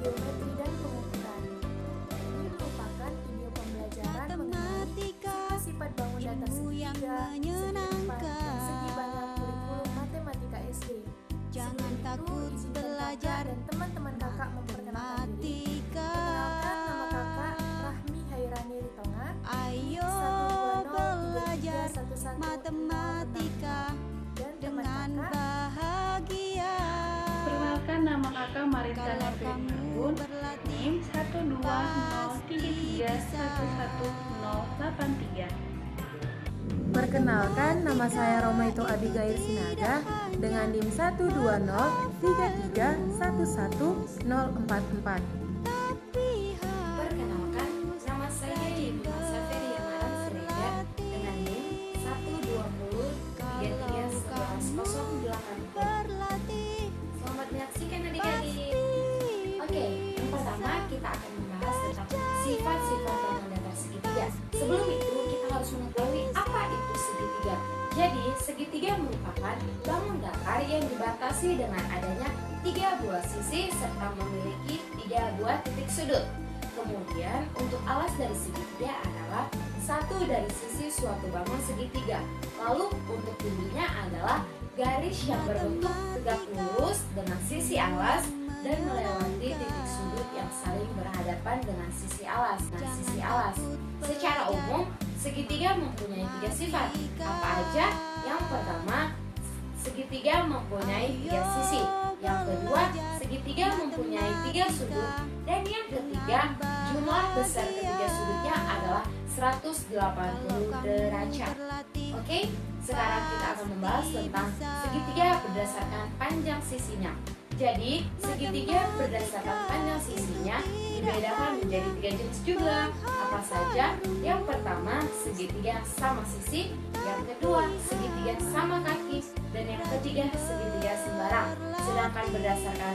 geometri dan pengukuran. Ini merupakan video pembelajaran mengenai sifat bangun datar segitiga, segi empat, dan segi banyak kurikulum matematika SD. Jangan takut belajar dan teman-teman kakak memperkenalkan diri. Perkenalkan, nama kakak Rahmi Hairani Ritonga. Ayo belajar matematika dengan bahagia. Perkenalkan, nama kakak Marita Nurfin Marbun, NIM 12033111083. Perkenalkan, nama saya Romaito Abigail Sinaga dengan NIM 12033111044. Perkenalkan, nama saya Ibu Saferi Yamaran Siregar dengan NIM 12033111084. Selamat menyaksikan adik-adik. Oke, yang pertama kita akan membahas tentang sifat-sifat bangun datar segitiga. Sebelum itu kita harus mengetahui apa itu segitiga. Jadi, segitiga merupakan bangun datar yang dibatasi dengan adanya 3 buah sisi serta memiliki 3 buah titik sudut. Kemudian, untuk alas dari segitiga adalah satu dari sisi suatu bangun segitiga. Lalu, untuk tingginya adalah garis yang berbentuk tegak lurus dengan sisi alas dan melewati titik sudut yang saling berhadapan dengan sisi alas. Secara umum, segitiga mempunyai 3 sifat. Apa aja? Yang pertama, segitiga mempunyai 3 sisi. Yang kedua, segitiga mempunyai 3 sudut. Dan yang ketiga, jumlah besar ketiga sudutnya adalah 180 derajat. Oke, sekarang kita akan membahas tentang segitiga berdasarkan panjang sisinya. Jadi, segitiga berdasarkan panjang sisinya dibedakan menjadi 3 jenis juga. Apa saja? Yang pertama, segitiga sama sisi. Yang kedua, segitiga sama kaki. Dan yang ketiga, segitiga sembarang. Sedangkan berdasarkan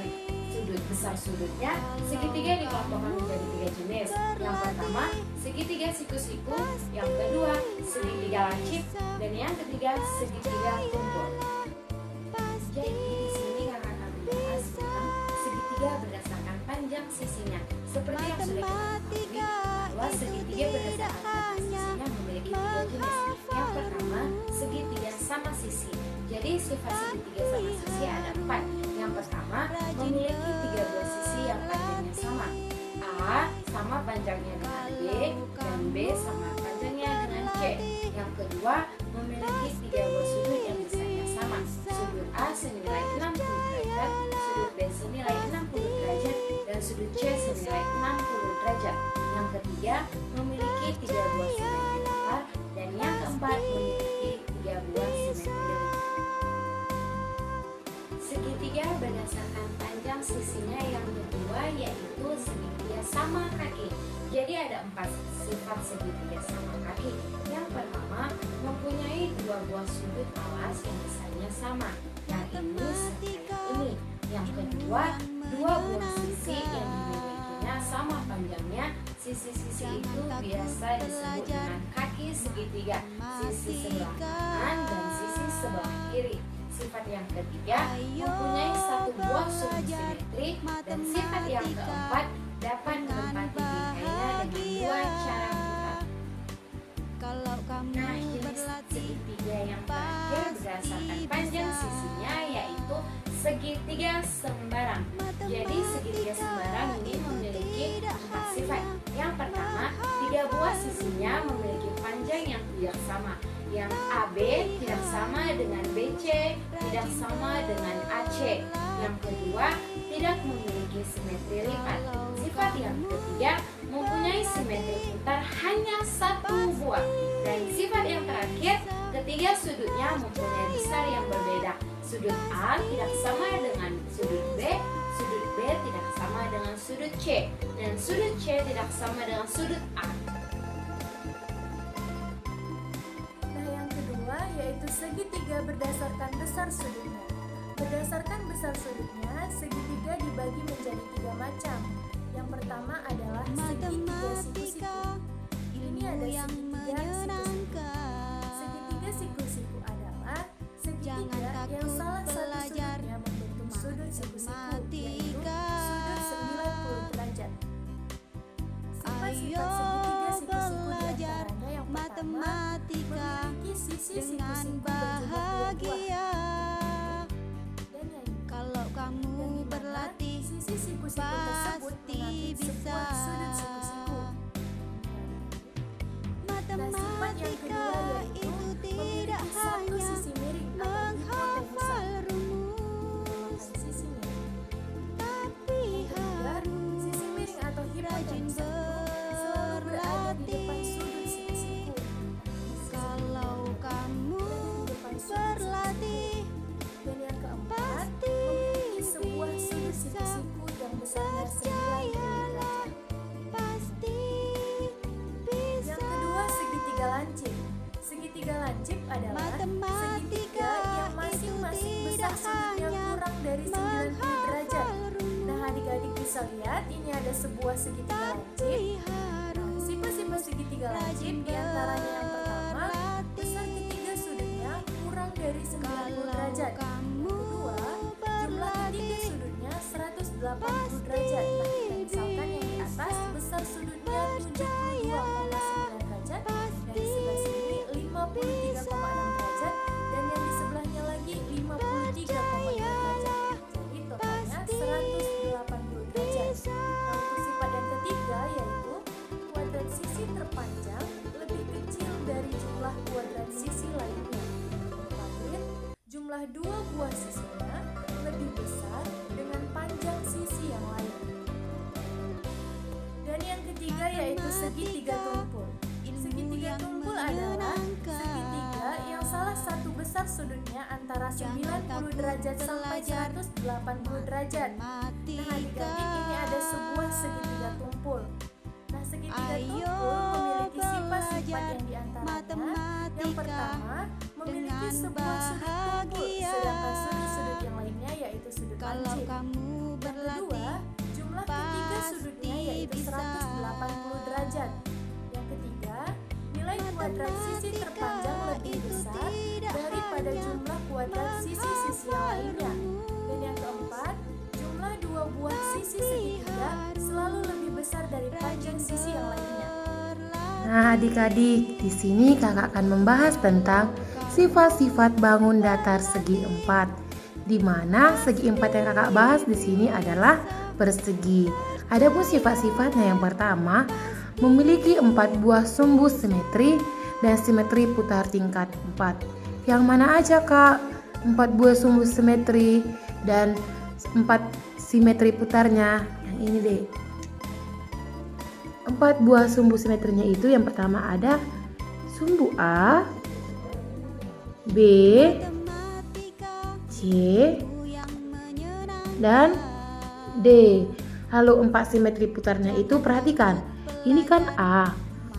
sudut besar sudutnya, segitiga dikelompokkan menjadi 3 jenis. Yang pertama, segitiga siku-siku. Yang kedua, segitiga lancip. Dan yang ketiga, segitiga tumpul. Jadi di sini kakak akan membahas tentang segitiga berdasarkan panjang sisinya. Seperti yang sudah kita ketahui bahwa segitiga berdasarkan panjang sisinya memiliki 3 jenis. Yang pertama, segitiga sama sisi. Jadi sifat segitiga sama sisi ada 4. Yang pertama, memiliki 3 buah sisi yang panjangnya sama. A sama panjangnya dengan B, dan B sama panjangnya dengan C. Yang kedua, memiliki 3 buah sudut yang besarnya sama. Sudut A senilai 60 derajat, sudut B senilai 60 derajat, dan sudut C senilai 60 derajat. Yang ketiga, memiliki 3 buah simetri datar, dan yang keempat, memiliki 3 buah simetri lingkar. Segitiga berdasarkan panjang sisinya yang kedua yaitu segitiga sama kaki. Jadi ada 4 sifat segitiga sama kaki. Yang pertama, mempunyai 2 buah sudut alas yang besarnya sama. Yang ini seperti ini. Yang kedua, 2 buah sisi yang dimilikinya sama panjangnya. Sisi-sisi itu biasa disebut dengan kaki segitiga. Sisi sebelah kanan dan sisi sebelah kiri. Sifat yang ketiga, mempunyai 1 buah sudut simetri. Dan sifat yang keempat, dapat menempati bingkainya dengan 2 cara putar. Nah, jenis segitiga yang terakhir berdasarkan panjang sisinya yaitu segitiga sembarang. Jadi segitiga sembarang ini memiliki 4 sifat. Yang pertama, 3 buah sisinya memiliki panjang yang tidak sama. Yang AB tidak sama dengan BC, tidak sama dengan AC. Yang kedua, tidak memiliki simetri lipat. Sifat yang ketiga, mempunyai simetri putar hanya 1 buah. Dan sifat yang terakhir, ketiga sudutnya mempunyai besar yang berbeda. Sudut A tidak sama dengan sudut B, sudut B tidak sama dengan sudut C, dan sudut C tidak sama dengan sudut A. Yaitu segitiga berdasarkan besar sudutnya. Berdasarkan besar sudutnya, segitiga dibagi menjadi 3 macam. Yang pertama adalah segitiga siku-siku. Ini ada segitiga siku-siku. Segitiga siku-siku adalah segitiga yang salah satu sudutnya membentuk sudut siku-siku, yaitu sudut 90 dari 90 derajat. Nah, adik-adik bisa lihat ini ada sebuah segitiga lancip. Nah, sifat-sifat segitiga lancip diantaranya yang pertama, besar ketiga sudutnya kurang dari 90 derajat. Yang kedua, jumlah ketiga sudutnya 180 derajat. Nah, kita misalkan yang di atas besar sudutnya 72,9 derajat dan di sebelah sini 53,6 derajat dan yang di sebelahnya lagi 53,6 derajat. Jadi totalnya 180 derajat. Nah, untuk sifat yang ketiga yaitu kuadrat sisi terpanjang lebih kecil dari jumlah kuadrat sisi lainnya. Yang terakhir, jumlah dua buah sisinya lebih besar dengan panjang sisi yang lain. Dan yang ketiga yaitu segitiga tumpul. Segitiga tumpul adalah segitiga yang salah satu besar sudutnya antara 90 derajat sampai 180 derajat. Nah, adik-adik ini ada sebuah segitiga tumpul. Nah, segitiga tumpul memiliki sifat-sifat yang diantaranya yang pertama, memiliki sebuah sudut tumpul, sedangkan sudut-sudut yang lainnya yaitu sudut lancip. Yang kedua, jumlah ketiga sudutnya yaitu 180 derajat. Yang ketiga, nilai kuadrat sisi terpanjang lebih besar daripada jumlah kuadrat sisi-sisi yang lainnya. Dan yang keempat, jumlah dua buah sisi segitiga selalu lebih besar dari panjang sisi yang lainnya. Nah, adik-adik, di sini kakak akan membahas tentang sifat-sifat bangun datar segi empat. Di mana segi empat yang kakak bahas di sini adalah persegi. Adapun sifat-sifatnya yang pertama, memiliki 4 buah sumbu simetri dan simetri putar tingkat 4. Yang mana aja kak 4 buah sumbu simetri dan 4 simetri putarnya? Yang ini deh. 4 buah sumbu simetrinya itu yang pertama ada sumbu A, B, C, dan D. Lalu 4 simetri putarnya itu perhatikan. Ini kan A.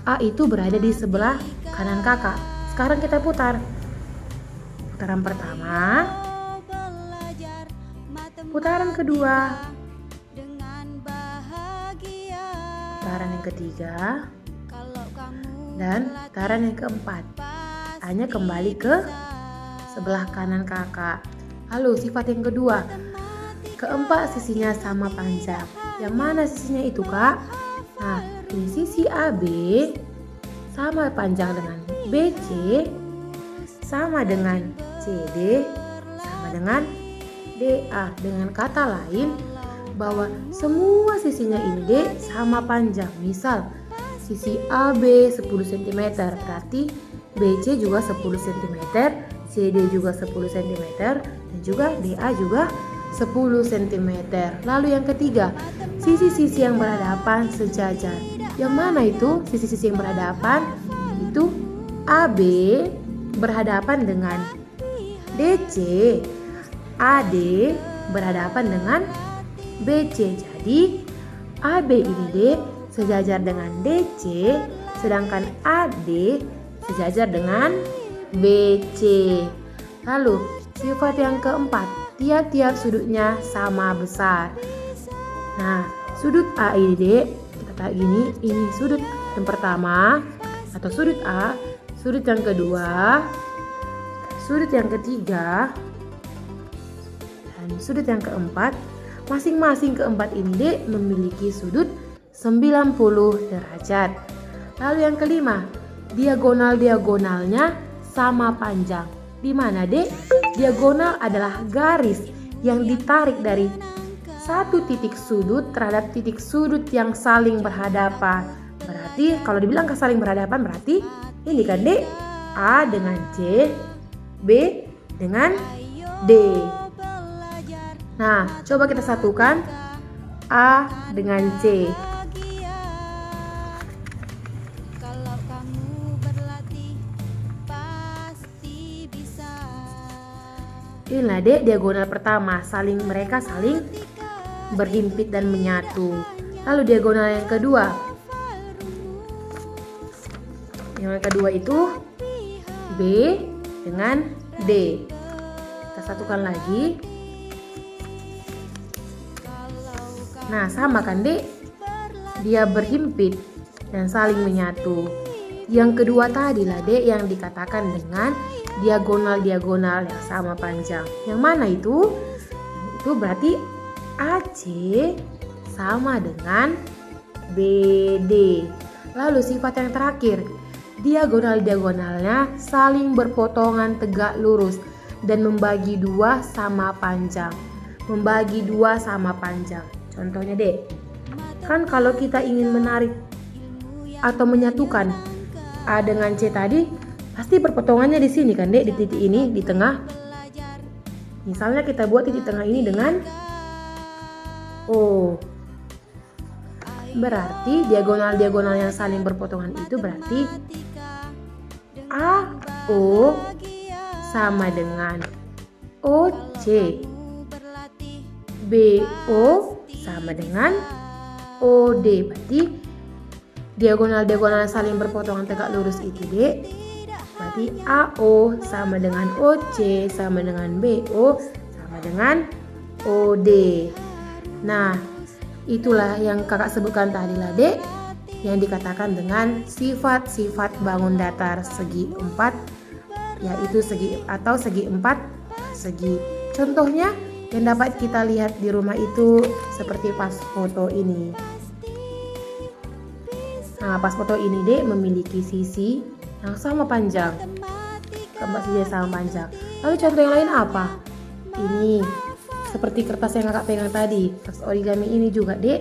A itu berada di sebelah kanan kakak. Sekarang kita putar. Putaran pertama. Putaran kedua. Putaran yang ketiga. Dan putaran yang keempat. Hanya kembali ke sebelah kanan kakak. Lalu sifat yang kedua. Keempat sisinya sama panjang. Yang mana sisinya itu kak? Nah, ini sisi AB sama panjang dengan BC, sama dengan CD, sama dengan DA. Dengan kata lain, bahwa semua sisinya ini D sama panjang. Misal, sisi AB 10 cm, berarti BC juga 10 cm, CD juga 10 cm, dan juga DA juga 10 cm. Lalu yang ketiga, sisi-sisi yang berhadapan sejajar. Yang mana itu sisi-sisi yang berhadapan? Itu AB berhadapan dengan DC, AD berhadapan dengan BC. Jadi AB ini D sejajar dengan DC, sedangkan AD sejajar dengan BC. Lalu sifat yang keempat, tiap-tiap sudutnya sama besar. Nah, sudut A ini dek, kita tahu gini, ini sudut yang pertama atau sudut A, sudut yang kedua, sudut yang ketiga, dan sudut yang keempat. Masing-masing keempat ini dek memiliki sudut 90 derajat. Lalu yang kelima, diagonal-diagonalnya sama panjang. Di mana dek? Diagonal adalah garis yang ditarik dari satu titik sudut terhadap titik sudut yang saling berhadapan. Berarti kalau dibilang saling berhadapan berarti ini kan dek, A dengan C, B dengan D. Nah, coba kita satukan A dengan C. Inilah dek diagonal pertama, mereka saling berhimpit dan menyatu. Lalu diagonal yang kedua. Yang kedua itu B dengan D. Kita satukan lagi. Nah, sama kan dek? Dia berhimpit dan saling menyatu. Yang kedua tadi lah dek yang dikatakan dengan diagonal-diagonal yang sama panjang. Yang mana itu? Itu berarti AC sama dengan BD. Lalu sifat yang terakhir, diagonal-diagonalnya saling berpotongan tegak lurus dan membagi dua sama panjang. Membagi dua sama panjang. Contohnya dek, kan kalau kita ingin menarik atau menyatukan A dengan C tadi, pasti perpotongannya di sini kan dek, di titik ini, di tengah. Misalnya kita buat titik tengah ini dengan O. Berarti diagonal-diagonal yang saling berpotongan itu berarti AO sama dengan OC. BO sama dengan OD. Berarti diagonal-diagonal saling berpotongan tegak lurus itu dek. Berarti AO sama dengan OC sama dengan BO sama dengan OD. Nah, itulah yang kakak sebutkan tadi lah dek, yang dikatakan dengan sifat-sifat bangun datar segi 4, yaitu segi atau segi 4 segi. Contohnya yang dapat kita lihat di rumah itu seperti pas foto ini. Nah, pas foto ini dek memiliki sisi yang sama panjang. Keempat sisi sama panjang. Lalu contoh yang lain apa? Ini seperti kertas yang kakak pegang tadi, kertas origami ini juga dek.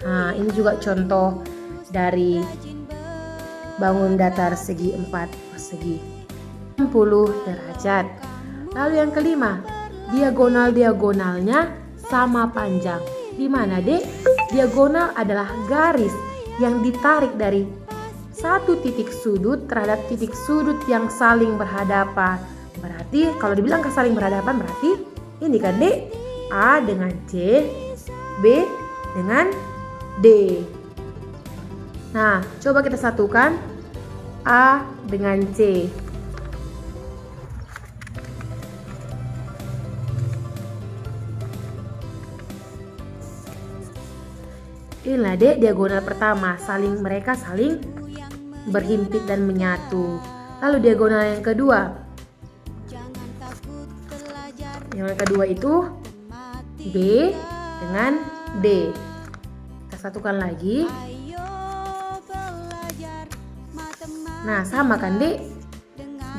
Nah, ini juga contoh dari bangun datar segi 4 persegi 60 derajat. Lalu yang kelima, diagonal-diagonalnya sama panjang. Di mana dek? Diagonal adalah garis yang ditarik dari satu titik sudut terhadap titik sudut yang saling berhadapan. Berarti kalau dibilang saling berhadapan berarti ini kan dek, A dengan C, B dengan D. Nah, coba kita satukan A dengan C. Inilah dek diagonal pertama, mereka saling berhimpit dan menyatu. Lalu diagonal yang kedua. Yang kedua itu B dengan D. Kita satukan lagi. Nah, sama kan dek?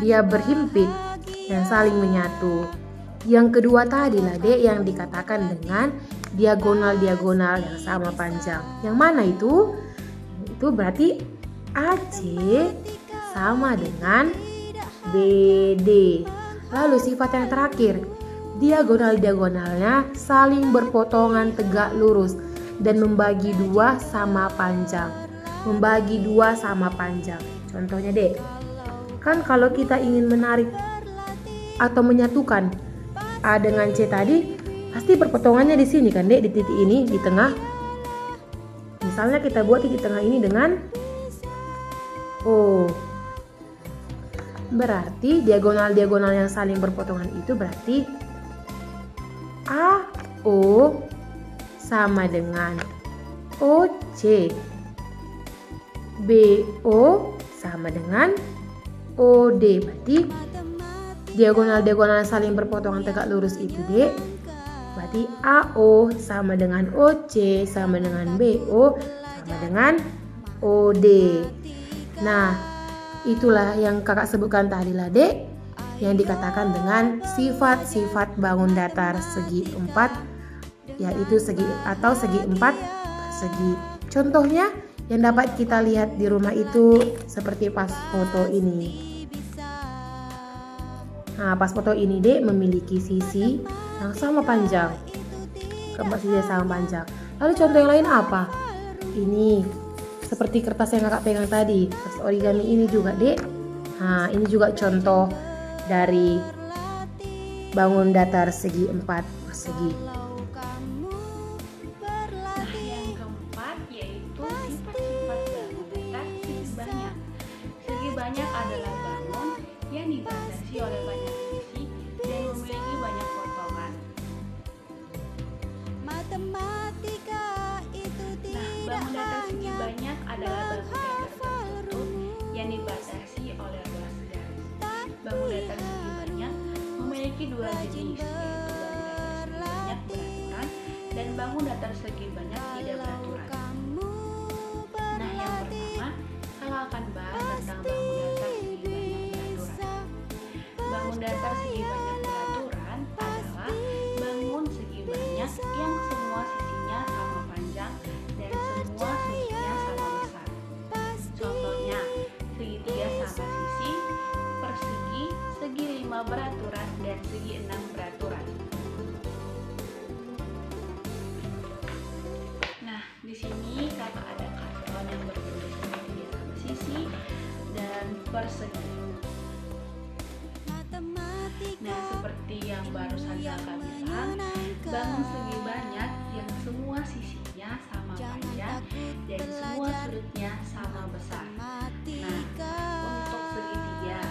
Dia berhimpit dan saling menyatu. Yang kedua tadi lah dek yang dikatakan dengan diagonal-diagonal yang sama panjang. Yang mana itu? Itu berarti AC sama dengan BD. Lalu sifat yang terakhir, diagonal-diagonalnya saling berpotongan tegak lurus dan membagi dua sama panjang. Membagi dua sama panjang. Contohnya dek, kan kalau kita ingin menarik atau menyatukan A dengan C tadi, pasti perpotongannya di sini kan dek, di titik ini, di tengah. Misalnya kita buat titik tengah ini dengan O. Berarti diagonal-diagonal yang saling berpotongan itu berarti AO sama dengan OC. BO sama dengan OD. Berarti diagonal-diagonal saling berpotongan tegak lurus itu dek. Berarti AO sama dengan OC sama dengan BO sama dengan OD. Nah, itulah yang kakak sebutkan tadi lah dek, yang dikatakan dengan sifat-sifat bangun datar segi 4, yaitu segi atau segi 4 persegi. Contohnya yang dapat kita lihat di rumah itu seperti pas foto ini. Nah, pas foto ini dek memiliki sisi yang sama panjang. Keempat sisi sama panjang. Lalu contoh yang lain apa? Ini seperti kertas yang kakak pegang tadi, kertas origami ini juga dek. Nah, ini juga contoh dari bangun datar segi 4 persegi. Nah, yang keempat yaitu sifat-sifat bangun datar segi banyak. Segi banyak adalah bangun yang dibatasi oleh banyak sisi dan memiliki banyak potongan. Matematika adalah bangun datar tertutup yang dibatasi oleh ruas garis. Bangun datar segi banyak memiliki dua jenis, yaitu bangun datar segi banyak beraturan dan bangun datar segi banyak tidak beraturan. Nah, yang pertama, kakak akan bahas tentang bangun datar segi banyak beraturan. Bangun datar segi banyak beraturan adalah bangun segi banyak yang semua sisinya sama panjang dan semua sudutnya sama besar. Contohnya, segitiga sama sisi, persegi, segi 5 beraturan, dan segi 6 beraturan. Nah, di sini kakak ada karton yang berbentuk segitiga sama sisi dan persegi. Nah, seperti yang barusan kakak bilang, bangun segi banyak yang semua sisinya sama panjang dan semua sudutnya sama besar. Nah, untuk segitiga,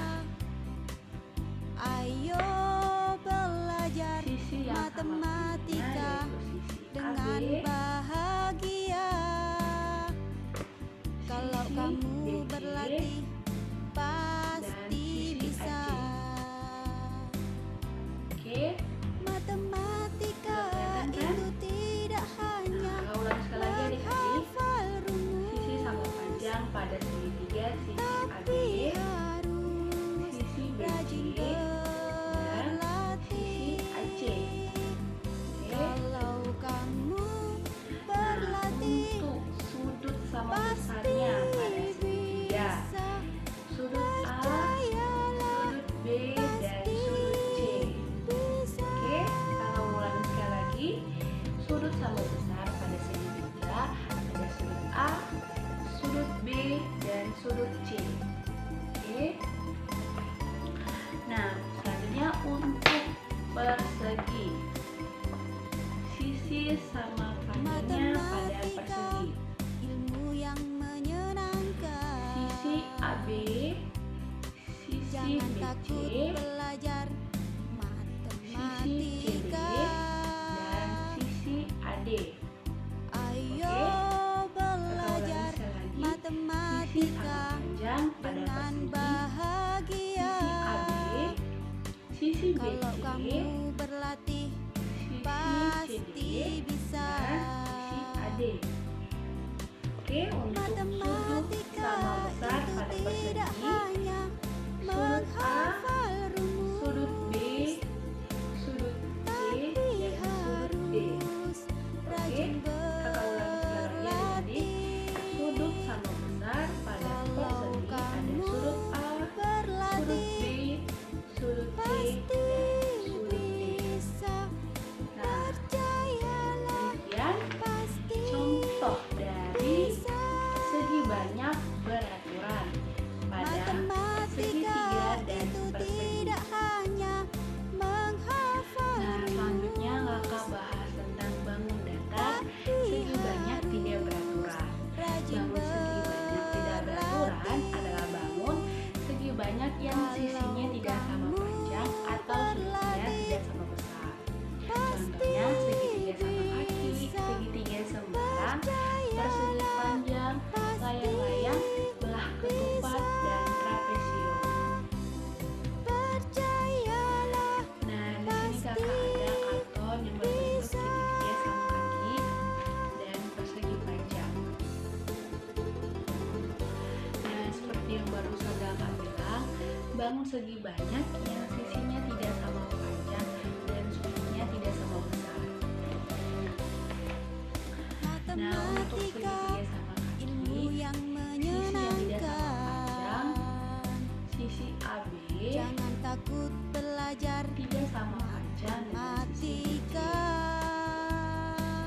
sisi yang sama sisinya yaitu sisi AB, kalau sisi kamu BC, berlatih pasti sisi bisa. AC. Oke, Matematika kelihatan kan? itu tidak hanya Nah, ulang sekali lagi adik-adik. menghafal rumus, Sisi sama panjang pada segitiga sisi AB, tapi harus sisi rajin BC, dan sisi AC. Oke. kalau kamu Nah, berlatih untuk sudut sama pasti besarnya pada segitiga, bisa. sudut A, Percayalah sudut B, dan sudut C. bisa. Oke, kalau ulangi sekali lagi, sudut sama besar pada segitiga ada sudut A, sudut B, dan sudut C. Oke. Nah, selanjutnya untuk persegi, sisi sama panjangnya pada persegi. Ilmu yang menyenangkan. Sisi AB, sisi Jangan takut BC, belajar sisi CD, matematika. dan sisi AD. Ayo belajar Sekali lagi, sisi matematika sama panjang pada dengan persegi, bahagia. sisi AB, sisi Kalau BC, kamu berlatih sisi pasti CD, bisa. dan sisi AD. Oke, untuk sudut Matematika sama besar itu pada tidak persegi, hanya sudut A, menghafal rumus, sudut B, sudut C, tapi dan sudut D. harus rajin kakak ulangi sekali lagi adik-adik. Sudut sama besar pada persegi ada sudut A, sudut berlatih B, sudut C, pasti dan sudut D. bisa. Nah, Percayalah demikian pasti contoh dari bisa. segi banyak beraturan pada Matematika segitiga dan itu persegi. tidak hanya menghafal Nah, selanjutnya kakak bahas tentang bangun datar segi banyak tidak beraturan. rajin Bangun segi banyak tidak beraturan adalah bangun segi banyak yang sisinya tidak sama panjang atau sudutnya tidak sama besar. Contohnya segitiga sama kaki, segitiga sembarang, persegi panjang, layang-layang, belah ketupat, dan trapesium. percayalah Nah, di sini kakak ada karton yang berbentuk segitiga sama kaki dan persegi panjang. Nah, seperti yang barusan kakak bilang, bangun segi banyak yang sisinya tidak sama panjang dan sudutnya tidak sama besar. Nah, untuk matematika segitiga sama ilmu kaki, yang sisi yang tidak sama panjang, menyenangkan. sisi AB Jangan takut belajar tidak sama panjang dengan sisi BC. matematika.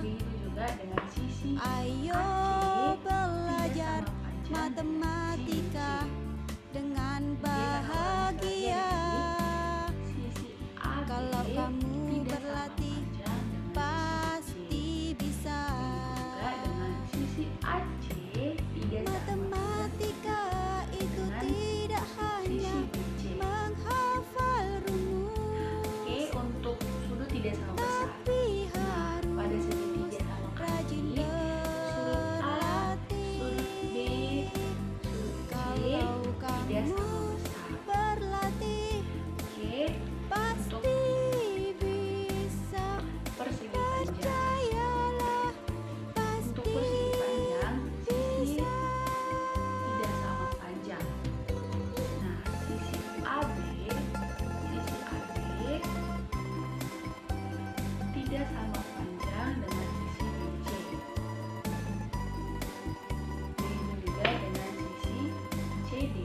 Begitu juga dengan sisi Ayo AC belajar tidak sama panjang matematika dengan dengan bahagia. sisi AB Kalau kamu tidak sama berlatih panjang dengan sisi pasti bisa. BC. Begitu juga dengan sisi tidak sama panjang dengan sisi BC. Begitu juga dengan sisi CD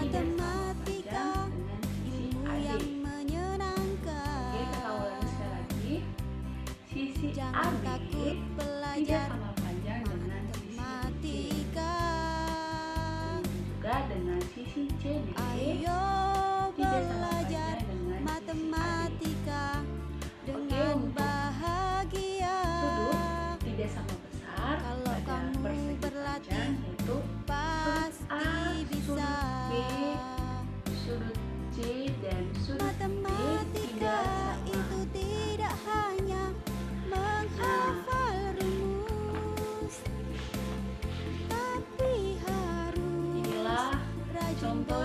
tidak sama Matematika, panjang dengan sisi ilmu yang AD. menyenangkan. Oke, kita ulangi sekali lagi. Sisi Jangan AB takut tidak belajar sama panjang dengan sisi BC. matematika. Begitu juga dengan sisi CD Ayo tidak sama belajar panjang dengan sisi AD. matematika dengan untuk bahagia. Sudut tidak sama besar Kalau pada kamu persegi berlatih, panjang, yaitu pasti bisa. sudut C dan sudut D Matematika tidak itu sama. tidak hanya menghafal rumus, tapi harus Inilah rajin contoh